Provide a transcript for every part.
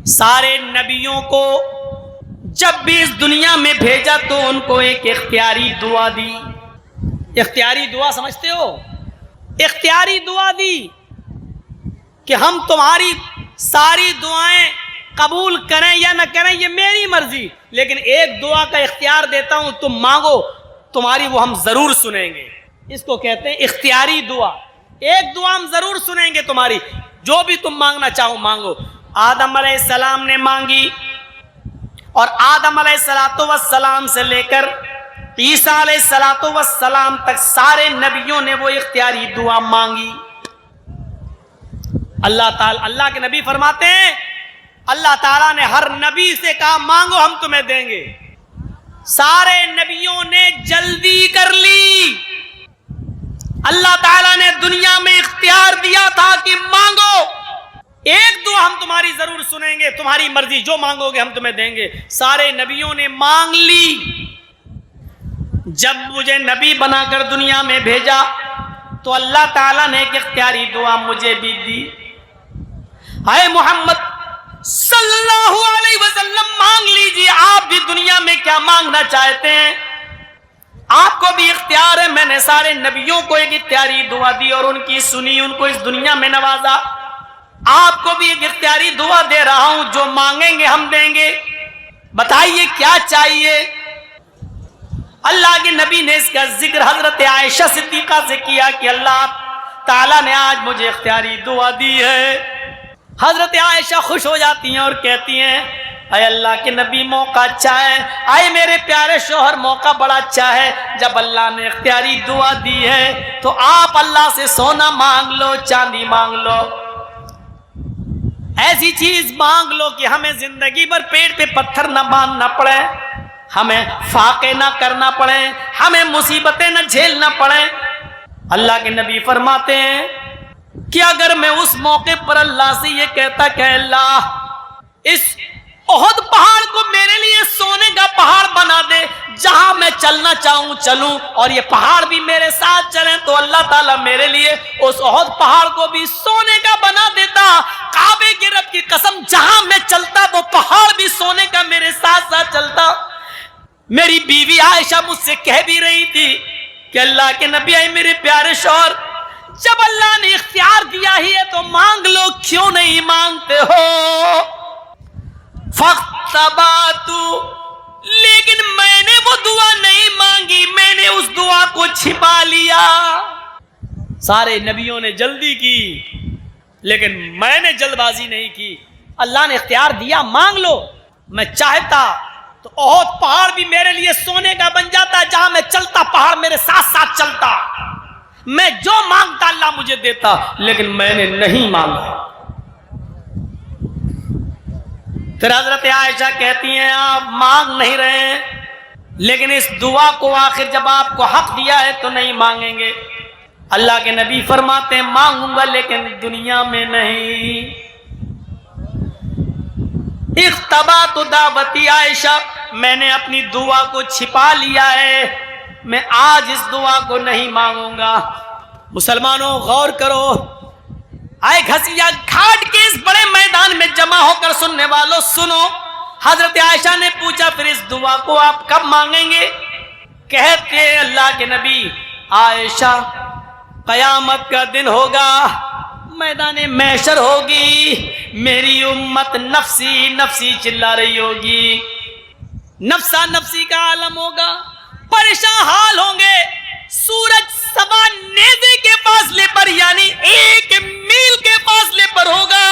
سارے نبیوں کو جب بھی اس دنیا میں بھیجا تو ان کو ایک اختیاری دعا دی. اختیاری دعا سمجھتے ہو؟ اختیاری دعا دی کہ ہم تمہاری ساری دعائیں قبول کریں یا نہ کریں یہ میری مرضی، لیکن ایک دعا کا اختیار دیتا ہوں، تم مانگو تمہاری وہ ہم ضرور سنیں گے. اس کو کہتے ہیں اختیاری دعا. ایک دعا ہم ضرور سنیں گے تمہاری، جو بھی تم مانگنا چاہو مانگو. آدم علیہ السلام نے مانگی، اور آدم علیہ السلام سے لے کر عیسیٰ علیہ السلام تک سارے نبیوں نے وہ اختیاری دعا مانگی. اللہ کے نبی فرماتے ہیں اللہ تعالیٰ نے ہر نبی سے کہا مانگو ہم تمہیں دیں گے. سارے نبیوں نے جلدی کر لی. اللہ تعالیٰ نے دنیا میں اختیار دیا تھا کہ مانگو، ایک دعا ہم تمہاری ضرور سنیں گے، تمہاری مرضی جو مانگو گے ہم تمہیں دیں گے. سارے نبیوں نے مانگ لی. جب مجھے نبی بنا کر دنیا میں بھیجا تو اللہ تعالیٰ نے ایک اختیاری دعا مجھے بھی دی. اے محمد صلی اللہ علیہ وسلم مانگ لیجیے، آپ بھی دنیا میں کیا مانگنا چاہتے ہیں، آپ کو بھی اختیار ہے. میں نے سارے نبیوں کو ایک اختیاری دعا دی اور ان کی سنی، ان کو اس دنیا میں نوازا. آپ کو بھی ایک اختیاری دعا دے رہا ہوں، جو مانگیں گے ہم دیں گے. بتائیے کیا چاہیے؟ اللہ کے نبی نے اس کا ذکر حضرت عائشہ صدیقہ سے کیا کہ اللہ تعالیٰ نے آج مجھے اختیاری دعا دی ہے. حضرت عائشہ خوش ہو جاتی ہیں اور کہتی ہیں اے اللہ کے نبی موقع اچھا ہے، اے میرے پیارے شوہر موقع بڑا اچھا ہے. جب اللہ نے اختیاری دعا دی ہے تو آپ اللہ سے سونا مانگ لو، چاندی مانگ لو، ایسی چیز مانگ لو کہ ہمیں زندگی بھر پیٹ پہ پتھر نہ باندھنا پڑے، ہمیں فاقے نہ کرنا پڑے، ہمیں مصیبتیں نہ جھیلنا پڑے. اللہ کے نبی فرماتے ہیں کہ اگر میں اس موقع پر اللہ سے یہ کہتا کہ اللہ اس احد پہاڑ کو میرے لیے سونے کا پہاڑ بنا دے، جہاں میں چلنا چاہوں چلوں، اور یہ پہاڑ بھی میرے ساتھ چلیں، تو اللہ تعالیٰ میرے لیے اس احد پہاڑ کو بھی سونے کا بنا دیتا. کعبے کے رب کی قسم جہاں میں چلتا وہ پہاڑ بھی سونے کا میرے ساتھ ساتھ چلتا. میری بیوی عائشہ مجھ سے کہہ بھی رہی تھی کہ اللہ کے نبی آئے میرے پیارے شوہر جب اللہ نے اختیار دیا ہی ہے تو مانگ لو، کیوں نہیں مانگتے ہو؟ فَاخْتَبَأْتُ، لیکن میں نے وہ دعا نہیں مانگی، میں نے اس دعا کو چھپا لیا. سارے نبیوں نے جلدی کی لیکن میں نے جلد بازی نہیں کی. اللہ نے اختیار دیا مانگ لو. میں چاہتا تو احد پہاڑ بھی میرے لیے سونے کا بن جاتا، جہاں میں چلتا پہاڑ میرے ساتھ ساتھ چلتا. میں جو مانگتا اللہ مجھے دیتا، لیکن میں نے نہیں مانگا. پھر حضرت عائشہ کہتی ہیں آپ مانگ نہیں رہے ہیں، لیکن اس دعا کو آخر جب آپ کو حق دیا ہے تو نہیں مانگیں گے. اللہ کے نبی فرماتے ہیں مانگوں گا لیکن دنیا میں نہیں. اختبأت دعوتی عائشہ، میں نے اپنی دعا کو چھپا لیا ہے، میں آج اس دعا کو نہیں مانگوں گا. مسلمانوں غور کرو، آئے گھسیا گھاٹ کے اس بڑے میدان میں جمع ہو کر سننے والوں سنو. حضرت عائشہ نے پوچھا پھر اس دعا کو آپ کب مانگیں گے؟ کہتے اللہ کے نبی عائشہ قیامت کا دن ہوگا، میدان محشر ہوگی، میری امت نفسی نفسی چلا رہی ہوگی، نفسا نفسی کا عالم ہوگا، پریشان حال ہوں گے. سورج سوا نیزے کے فاصلے پر یعنی 1 میل کے فاصلے پر ہوگا.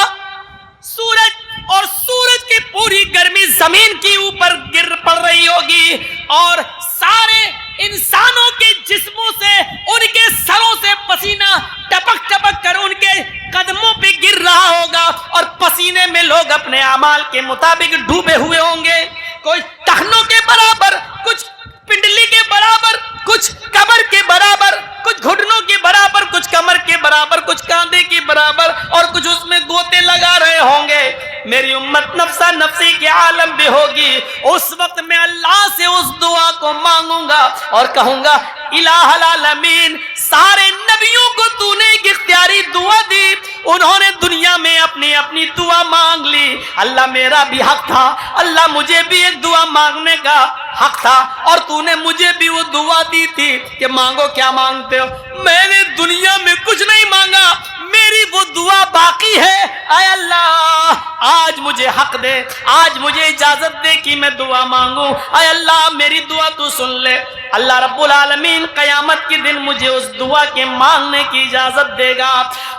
سورج اور سورج کی پوری گرمی زمین کے اوپر گر پڑ رہی ہوگی، اور سارے انسانوں کے جسموں سے ان کے سروں سے پسینہ ٹپک ٹپک کر ان کے قدموں پہ گر رہا ہوگا، اور پسینے میں لوگ اپنے اعمال کے مطابق ڈوبے ہوئے ہوں گے. کوئی ٹخنوں کے برابر، کچھ پنڈلی کے برابر، کچھ کمر کے برابر، کچھ گھٹنوں کے برابر، کچھ کمر کے برابر، کچھ کاندھے کے برابر، اور کچھ اس میں گوتے لگا رہے ہوں گے. میری امت نفسا نفسی کے عالم بھی ہوگی. اس وقت میں اللہ سے اس دعا کو مانگوں گا اور کہوں گا الہ العالمین، سارے نبیوں کو تو نے ایک اختیاری دعا دی، انہوں نے دنیا میں اپنی اپنی دعا مانگ لی. اللہ میرا بھی حق تھا, اللہ مجھے بھی ایک دعا مانگنے کا حق تھا, اور تو نے مجھے بھی وہ دعا دی تھی کہ مانگو کیا مانگتے ہو. میں نے دنیا میں کچھ نہیں مانگا, میری وہ دعا باقی ہے. اے اللہ آج مجھے حق دے, آج مجھے اجازت دے کہ میں دعا مانگوں. اے اللہ میری دعا تو سن لے. اللہ رب العالمین قیامت کے دن مجھے اس دعا کے مانگنے کی اجازت دے گا.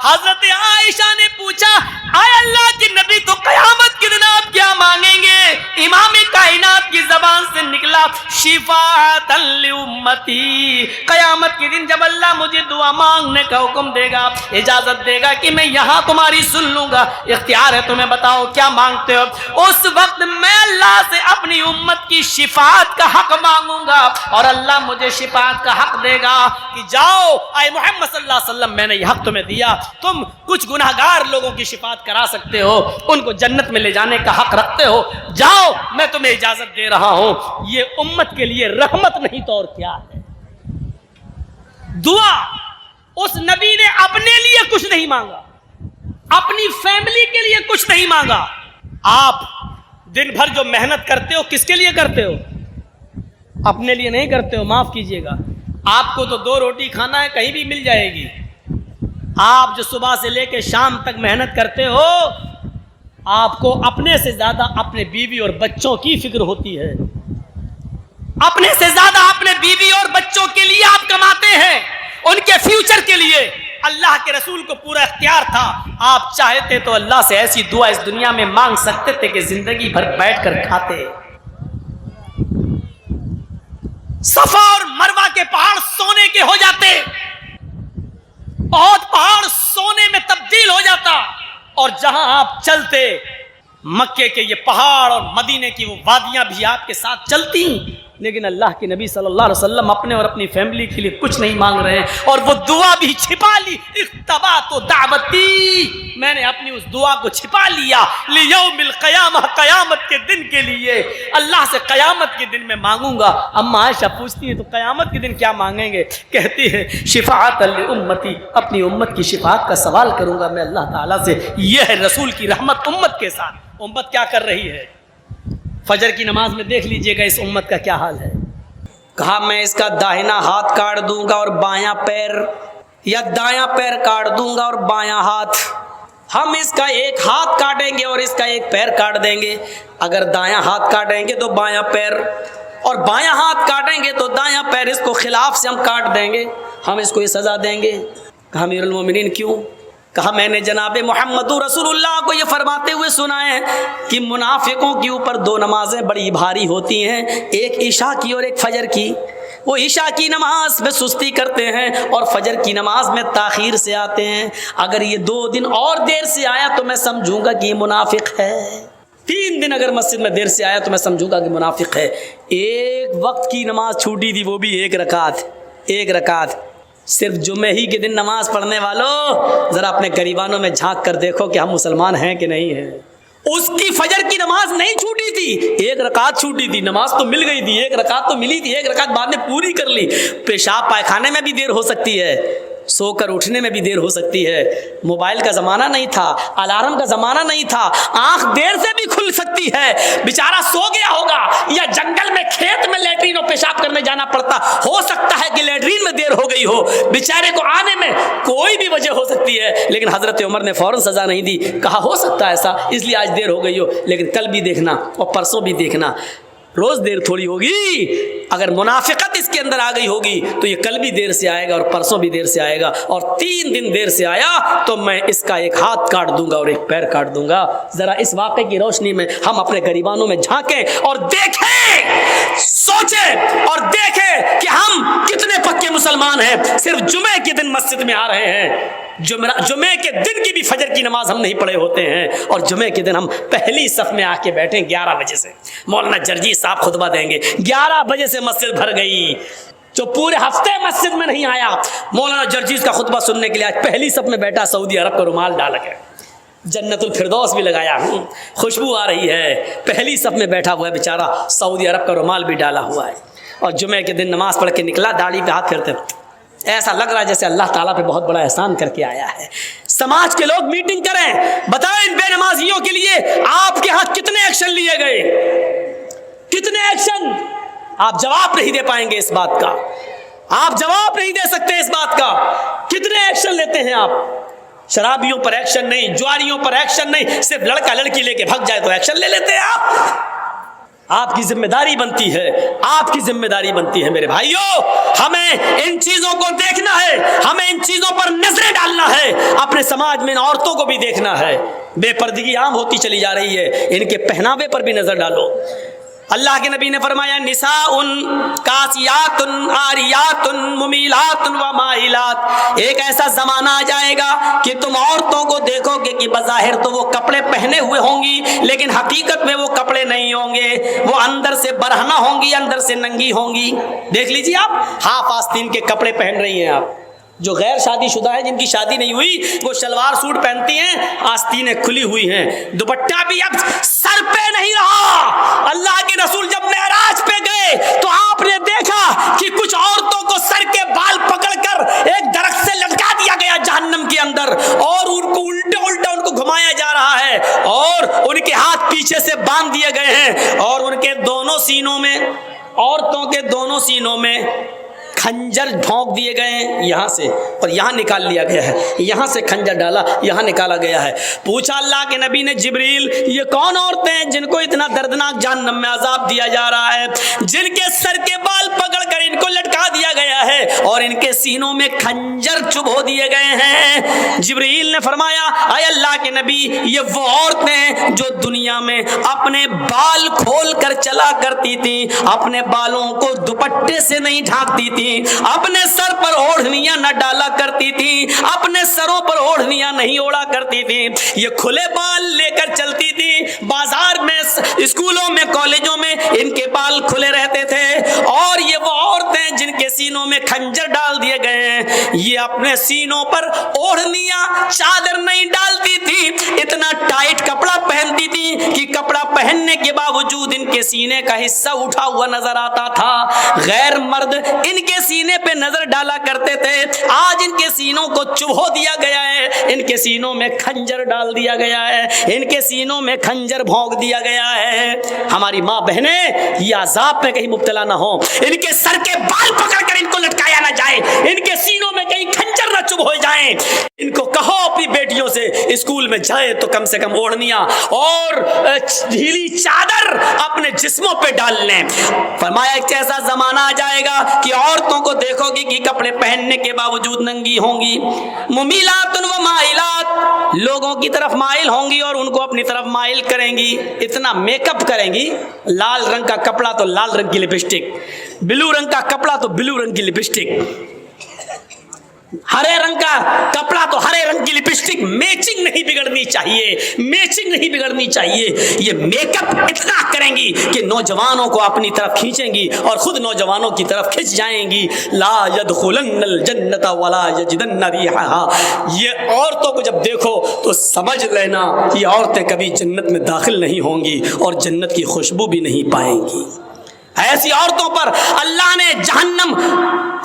حضرت عائشہ نے پوچھا اے اللہ کے نبی تو قیامت کے دن آپ کیا مانگیں گے؟ امام کائنات کی زبان سے نکلا شفاعۃ لامتی. قیامت کے دن جب اللہ مجھے دعا مانگنے کا حکم دے گا, اجازت دے گا کہ میں یہاں تمہاری سن لوں گا, اختیار ہے تمہیں, بتاؤ کیا مانگتے ہو. اس وقت میں اللہ سے اپنی امت کی شفاعت کا حق مانگوں گا, اور اللہ مجھے شفاعت کا حق دے گا کہ جاؤ اے محمد صلی اللہ علیہ وسلم, میں نے یہ حق تمہیں دیا, تم کچھ گناہگار لوگوں کی شفاعت کرا سکتے ہو, ان کو جنت میں لے جانے کا حق رکھتے ہو, جاؤ میں تمہیں اجازت دے رہا ہوں. یہ امت کے لیے رحمت نہیں تو اور کیا ہے. دعا اس نبی نے اپنے لیے کچھ نہیں مانگا, اپنی فیملی کے لیے کچھ نہیں مانگا. آپ دن بھر جو محنت کرتے ہو کس کے لیے کرتے ہو؟ اپنے لیے نہیں کرتے ہو, معاف کیجئے گا. آپ کو تو 2 روٹی کھانا ہے, کہیں بھی مل جائے گی. آپ جو صبح سے لے کے شام تک محنت کرتے ہو, آپ کو اپنے سے زیادہ اپنے بیوی اور بچوں کی فکر ہوتی ہے. اپنے سے زیادہ اپنے بیوی اور بچوں کے لیے آپ کماتے ہیں, ان کے فیوچر کے لیے. اللہ کے رسول کو پورا اختیار تھا, آپ چاہتے تو اللہ سے ایسی دعا اس دنیا میں مانگ سکتے تھے کہ زندگی بھر بیٹھ کر کھاتے. صفا اور مروہ کے پہاڑ سونے کے ہو جاتے, بہت پہاڑ سونے میں تبدیل ہو جاتا, اور جہاں آپ چلتے مکے کے یہ پہاڑ اور مدینے کی وہ وادیاں بھی آپ کے ساتھ چلتی. لیکن اللہ کے نبی صلی اللہ علیہ وسلم اپنے اور اپنی فیملی کے لیے کچھ نہیں مانگ رہے ہیں, اور وہ دعا بھی چھپا لی. اختبات و دعوتی, میں نے اپنی اس دعا کو چھپا لیا لیوم القیامہ, قیامت کے دن کے لیے. اللہ سے قیامت کے دن میں مانگوں گا. اما عائشہ پوچھتی ہے تو قیامت کے دن کیا مانگیں گے؟ کہتی ہے شفاعت لامتی, اپنی امت کی شفاعت کا سوال کروں گا میں اللہ تعالیٰ سے. یہ ہے رسول کی رحمت امت کے ساتھ. امت کیا کر رہی ہے؟ فجر کی نماز میں دیکھ لیجئے گا اس امت کا کیا حال ہے. کہا میں اس کا داہنا ہاتھ کاٹ دوں گا اور بایاں پیر, یا دایاں پیر کاٹ دوں گا اور بایاں ہاتھ. ہم اس کا ایک ہاتھ کاٹیں گے اور اس کا ایک پیر کاٹ دیں گے. اگر دایاں ہاتھ کاٹیں گے تو بایاں پیر, اور بایاں ہاتھ کاٹیں گے تو دایاں پیر. اس کو خلاف سے ہم کاٹ دیں گے, ہم اس کو یہ سزا دیں گے. کہا امیر المومنین کیوں؟ کہا میں نے جناب محمد رسول اللہ کو یہ فرماتے ہوئے سنا ہے کہ منافقوں کے اوپر 2 نمازیں بڑی بھاری ہوتی ہیں, ایک عشاء کی اور ایک فجر کی. وہ عشاء کی نماز میں سستی کرتے ہیں اور فجر کی نماز میں تاخیر سے آتے ہیں. اگر یہ 2 دن اور دیر سے آیا تو میں سمجھوں گا کہ یہ منافق ہے. 3 دن اگر مسجد میں دیر سے آیا تو میں سمجھوں گا کہ منافق ہے. ایک وقت کی نماز چھوٹی تھی, وہ بھی 1 رکعت. صرف جمعے ہی کے دن نماز پڑھنے والوں ذرا اپنے گریبانوں میں جھانک کر دیکھو کہ ہم مسلمان ہیں کہ نہیں ہیں. اس کی فجر کی نماز نہیں چھوٹی تھی, 1 رکعت چھوٹی تھی. نماز تو مل گئی تھی, 1 رکعت تو ملی تھی, 1 رکعت بعد میں پوری کر لی. پیشاب پائخانے میں بھی دیر ہو سکتی ہے, سو کر اٹھنے میں بھی دیر ہو سکتی ہے. موبائل کا زمانہ نہیں تھا, الارم کا زمانہ نہیں تھا, آنکھ دیر سے بھی کھل سکتی ہے. بیچارہ سو گیا ہوگا, یا جنگل میں کھیت میں لیٹرین اور پیشاب کرنے جانا پڑتا, ہو سکتا ہے کہ لیٹرین میں دیر ہو گئی ہو, بیچارے کو آنے میں کوئی بھی وجہ ہو سکتی ہے. لیکن حضرت عمر نے فوراً سزا نہیں دی, کہا ہو سکتا ہے ایسا, اس لیے آج دیر ہو گئی ہو, لیکن کل بھی دیکھنا اور پرسوں بھی دیکھنا, روز دیر تھوڑی ہوگی. اگر منافقت اس کے اندر آ گئی ہوگی تو یہ کل بھی دیر سے آئے گا اور پرسوں بھی دیر سے آئے گا, اور 3 دن دیر سے آیا تو میں اس کا ایک ہاتھ کاٹ دوں گا اور ایک پیر کاٹ دوں گا. ذرا اس واقعے کی روشنی میں ہم اپنے گریبانوں میں جھانکیں اور دیکھیں, سوچیں اور دیکھیں کہ ہم کتنے پکے مسلمان ہیں. صرف جمعے کے دن مسجد میں آ رہے ہیں, جمعے کے دن کی بھی فجر کی نماز ہم نہیں پڑھے ہوتے ہیں, اور جمعے کے دن ہم پہلی صف میں آ کے بیٹھیں 11 بجے سے. مولانا جرجیس صاحب خطبہ دیں گے, 11 بجے سے مسجد بھر گئی. جو پورے ہفتے مسجد میں نہیں آیا, مولانا جرجیس کا خطبہ سننے کے لیے آج پہلی صف میں بیٹھا, سعودی عرب کا رومال ڈال کے, جنت الفردوس بھی لگایا, خوشبو آ رہی ہے, پہلی صف میں بیٹھا ہوا ہے بیچارہ, سعودی عرب کا رومال بھی ڈالا ہوا ہے, اور جمعے کے دن نماز پڑھ کے نکلا, داڑھی پہ ہاتھ پھیرتے, ایسا لگ رہا ہے جیسے اللہ تعالیٰ پہ بہت بڑا احسان کر کے آیا ہے. سماج کے لوگ میٹنگ کریں، بتائیں بے نمازیوں کے لیے آپ کے ہاں کتنے ایکشن لیے گئے، کتنے ایکشن؟ آپ جواب نہیں دے پائیں گے اس بات کا، آپ جواب نہیں دے سکتے اس بات کا، کتنے ایکشن لیتے ہیں آپ؟ شرابیوں پر ایکشن نہیں، جواریوں پر ایکشن نہیں، صرف لڑکا لڑکی لے کے بھگ جائے تو ایکشن لے لیتے ہیں آپ۔ آپ کی ذمہ داری بنتی ہے، آپ کی ذمہ داری بنتی ہے میرے بھائیوں، ہمیں ان چیزوں کو دیکھنا ہے، ہمیں ان چیزوں پر نظریں ڈالنا ہے، اپنے سماج میں ان عورتوں کو بھی دیکھنا ہے، بے پردگی عام ہوتی چلی جا رہی ہے، ان کے پہناوے پر بھی نظر ڈالو۔ اللہ کے نبی نے فرمایا نساء کاسیات عاریات ممیلات و مائلات، ایک ایسا زمانہ آ جائے گا کہ تم عورتوں کو دیکھو گے کہ بظاہر تو وہ کپڑے پہنے ہوئے ہوں گی، لیکن حقیقت میں وہ کپڑے نہیں ہوں گے، وہ اندر سے برہنہ ہوں گی، اندر سے ننگی ہوں گی۔ دیکھ لیجیے آپ، ہاف آستین کے کپڑے پہن رہی ہیں آپ، جو غیر شادی شدہ ہے، جن کی شادی نہیں ہوئی، وہ شلوار سوٹ پہنتی ہیں، آستینیں کھلی ہوئی ہیں، دوپٹہ بھی اب سر پہ نہیں رہا۔ اللہ کے رسول جب معراج پہ گئے تو آپ نے دیکھا کہ کچھ عورتوں کو سر کے بال پکڑ کر ایک درخت سے لٹکا دیا گیا جہنم کے اندر، اور ان کو الٹا الٹا ان کو گھمایا جا رہا ہے، اور ان کے ہاتھ پیچھے سے باندھ دیے گئے ہیں، اور ان کے دونوں سینوں میں، عورتوں کے دونوں سینوں میں کھنجر بھونک دیے گئے ہیں یہاں سے، اور یہاں نکال لیا گیا ہے، یہاں سے کھنجر ڈالا، یہاں نکالا گیا ہے۔ پوچھا اللہ کے نبی نے جبریل یہ کون عورتیں ہیں جن کو اتنا دردناک جہنم میں عذاب دیا جا رہا ہے، جن کے سر کے بال پکڑ کر ان کو لٹکا دیا گیا ہے اور ان کے سینوں میں کھنجر چبھو دیے گئے ہیں؟ جبریل نے فرمایا اے اللہ کے نبی یہ وہ عورتیں ہیں جو دنیا میں اپنے بال کھول کر چلا کرتی تھیں، اپنے بالوں کو دوپٹے سے نہیں ڈھانکتی تھی، اپنے سر پر اوڑھنیاں نہ ڈالا کرتی تھی، اپنے سروں پر اوڑھنیاں نہیں اوڑا کرتی تھی، یہ کھلے بال لے کر چلتی تھی، بازار میں، اسکولوں میں، کالجوں میں ان کے بال کھلے رہتے تھے، اور یہ وہ عورتیں جن کے سینوں میں کھنجر ڈال دیے گئے ہیں، یہ اپنے سینوں پر اوڑھنیاں چادر نہیں ڈالتی تھی، اتنا ٹائٹ کپڑا پہنتی تھی کہ کپڑا پہننے کے باوجود ان کے سینے کا حصہ اٹھا ہوا نظر آتا تھا۔ غیر مرد ان کے سینے پہ نظر ڈالا کرتے تھے، آج ان کے سینوں کو چبھو دیا گیا ہے، ان کے سینوں میں کھنجر ڈال دیا گیا ہے، ان کے سینوں میں کھنجر بھونک دیا گیا ہے۔ ہماری ماں بہنیں یہ عذاب میں کہیں مبتلا نہ ہوں، ان کے سر کے بال پکڑ کر ان کو لٹکایا نہ جائے، ان کے سینوں میں کہیں کھنجر نہ چبھ ہو جائیں۔ ان کو کہو اپنی بیٹیوں سے اسکول میں جائے تو کم سے کم اوڑھنیاں اور ڈھیلی چادر اپنے جسموں پہ ڈال لیں۔ فرمایا ایک ایسا زمانہ آ جائے گا کہ عورتوں کو دیکھو گی کہ کپڑے پہننے کے باوجود ننگی ہوں گی، ممیلات و مائلات، لوگوں کی طرف مائل ہوں گی اور ان کو اپنی طرف مائل کریں گی، اتنا میک اپ کریں گی، لال رنگ کا کپڑا تو لال رنگ کی لپسٹک، بلو رنگ کا کپڑا تو بلو رنگ کی لپسٹک، ہرے رنگ کا کپڑا تو ہرے رنگ کی لپسٹک، میچنگ نہیں بگڑنی چاہیے، میچنگ نہیں بگڑنی چاہیے۔ یہ میک اپ اتنا کریں گی کہ نوجوانوں کو اپنی طرف کھینچیں گی اور خود نوجوانوں کی طرف کھنچ جائیں گی۔ لا يدخلن الجنت ولا یجدن ریحھا، یہ عورتوں کو جب دیکھو تو سمجھ لینا یہ عورتیں کبھی جنت میں داخل نہیں ہوں گی اور جنت کی خوشبو بھی نہیں پائیں گی۔ ایسی عورتوں پر اللہ نے جہنم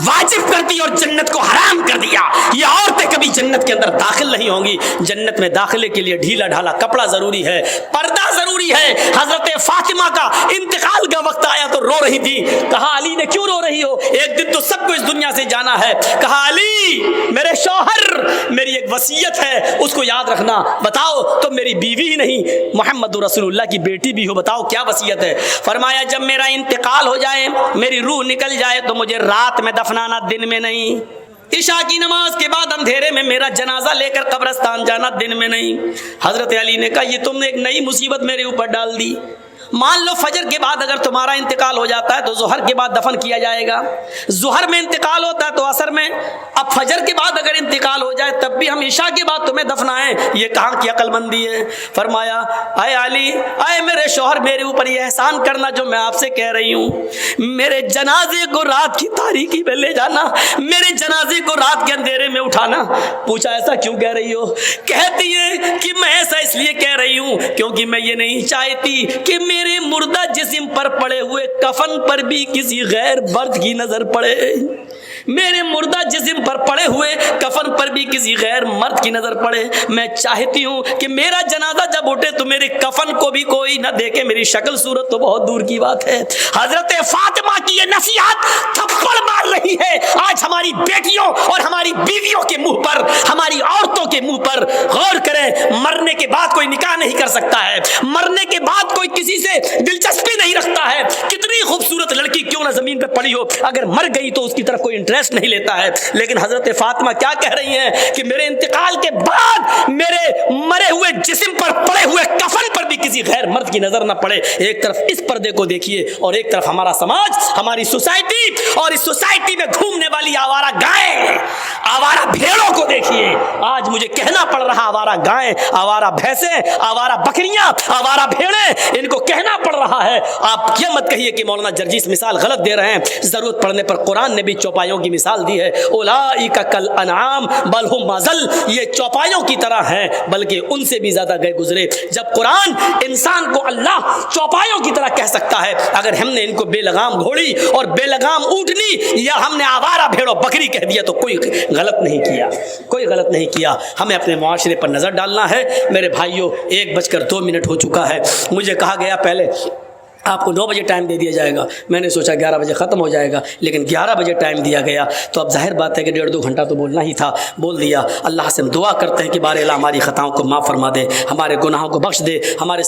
واجب کر دی اور جنت کو حرام کر دیا۔ یہ عورتیں کبھی جنت کے اندر داخل نہیں ہوں گی۔ جنت میں داخلے کے لیے ڈھیلا ڈھالا کپڑا ضروری ہے، پردہ ضروری ہے۔ حضرت فاطمہ کا انتقال کا وقت آیا تو رو رہی تھی، کہا علی نے کیوں رو رہی ہو؟ ایک دن تو سب کو اس دنیا سے جانا ہے۔ کہا علی میرے شوہر، میری ایک وصیت ہے، اس کو یاد رکھنا۔ بتاؤ تم میری بیوی ہی نہیں، محمد رسول اللہ کی بیٹی بھی ہو، بتاؤ کیا وصیت ہے؟ فرمایا جب میرا انتقال ہو جائے، میری روح نکل جائے تو مجھے رات میں دفنانا، دن میں نہیں۔ عشاء کی نماز کے بعد اندھیرے میں میرا جنازہ لے کر قبرستان جانا، دن میں نہیں۔ حضرت علی نے کہا یہ تم نے ایک نئی مصیبت میرے اوپر ڈال دی۔ مان لو فجر کے بعد اگر تمہارا انتقال ہو جاتا ہے تو ظہر کے بعد دفن کیا جائے گا، ظہر میں انتقال ہوتا ہے تو عصر میں، اب فجر کے بعد اگر انتقال ہو جائے تب بھی ہم عشاء کے بعد تمہیں دفنائیں، یہ کہاں کی عقل مندی ہے؟ فرمایا اے علی، اے میرے شوہر، میرے اوپر یہ احسان کرنا جو میں آپ سے کہہ رہی ہوں، میرے جنازے کو رات کی تاریکی میں لے جانا، میرے جنازے کو رات کے اندھیرے میں اٹھانا۔ پوچھا ایسا کیوں کہہ رہی ہو؟ کہتی ہے کہ میں ایسا اس لیے کہہ رہی ہوں کیونکہ میں یہ نہیں چاہتی کہ میرے مردہ جسم پر پڑے ہوئے کفن پر بھی کسی غیر مرد کی نظر پڑے، میرے مردہ جسم پر پڑے ہوئے کفن پر بھی کسی غیر مرد کی نظر پڑے، میں چاہتی ہوں کہ میرا جنازہ جب اٹھے تو میرے کفن کو بھی کوئی نہ دیکھے، میری شکل صورت تو بہت دور کی بات ہے۔ حضرت فاطمہ کی یہ نصیحت تھپڑ مار رہی ہے آج ہماری بیٹیوں اور ہماری بیویوں کے منہ پر، ہماری عورتوں کے منہ پر۔ غور کریں، مرنے کے بعد کوئی نکاح نہیں کر سکتا ہے، مرنے کے بعد کوئی کسی سے دلچسپی نہیں رکھتا ہے، کتنی خوبصورت لڑکی کیوں نہ زمین پہ پڑی ہو، اگر مر گئی تو اس کی طرف کوئی انٹرسٹ نہیں لیتا ہے۔ لیکن حضرت فاطمہ کیا کہہ رہی ہیں کہ میرے انتقال کے بعد میرے مرے ہوئے جسم پر پڑے ہوئے کفن پر بھی کسی غیر مرد کی نظر نہ پڑے۔ ایک طرف اس پردے کو دیکھیے اور ایک طرف ہمارا سماج، ہماری سوسائٹی، اور اس سوسائٹی میں گھومنے والی آوارہ گائیں، آوارہ بھیڑوں کو دیکھیے۔ آج مجھے کہنا پڑ رہا آوارہ گائیں، آوارہ بھینسیں، آوارہ بکریاں، آوارہ بھیڑیں، ان کو کہنا پڑ رہا ہے۔ آپ یہ مت کہیے کہ مولانا جرجیس مثال غلط دے رہے ہیں، ضرورت پڑنے پر قرآن نے بھی چوپایوں کی مثال دی ہے۔ اولئک کالانعام بل ہم اضل، یہ چوپایوں کی طرح ہیں بلکہ ان سے بھی زیادہ گئے گزرے۔ جب قرآن انسان کو اللہ چوپایوں کی طرح کہہ سکتا ہے، اگر ہم نے ان کو بے لگام گھوڑی اور بے لگام اونٹنی یا ہم نے آوارہ بھیڑوں بکری کہہ دیا تو کوئی غلط نہیں کیا، کوئی غلط نہیں کیا۔ ہمیں اپنے معاشرے پر نظر ڈالنا ہے۔ میرے بھائیوں، 1:02 ہو چکا ہے۔ مجھے کہا گیا پہلے آپ کو 9 بجے ٹائم دے دیا جائے گا، میں نے سوچا 11 بجے ختم ہو جائے گا، لیکن 11 بجے ٹائم دیا گیا تو اب ظاہر بات ہے کہ 1.5-2 گھنٹہ تو بولنا ہی تھا، بول دیا۔ اللہ سے ہم دعا کرتے ہیں کہ بار الہ ہماری خطاؤں کو معاف فرما دے، ہمارے گناہوں کو بخش دے، ہمارے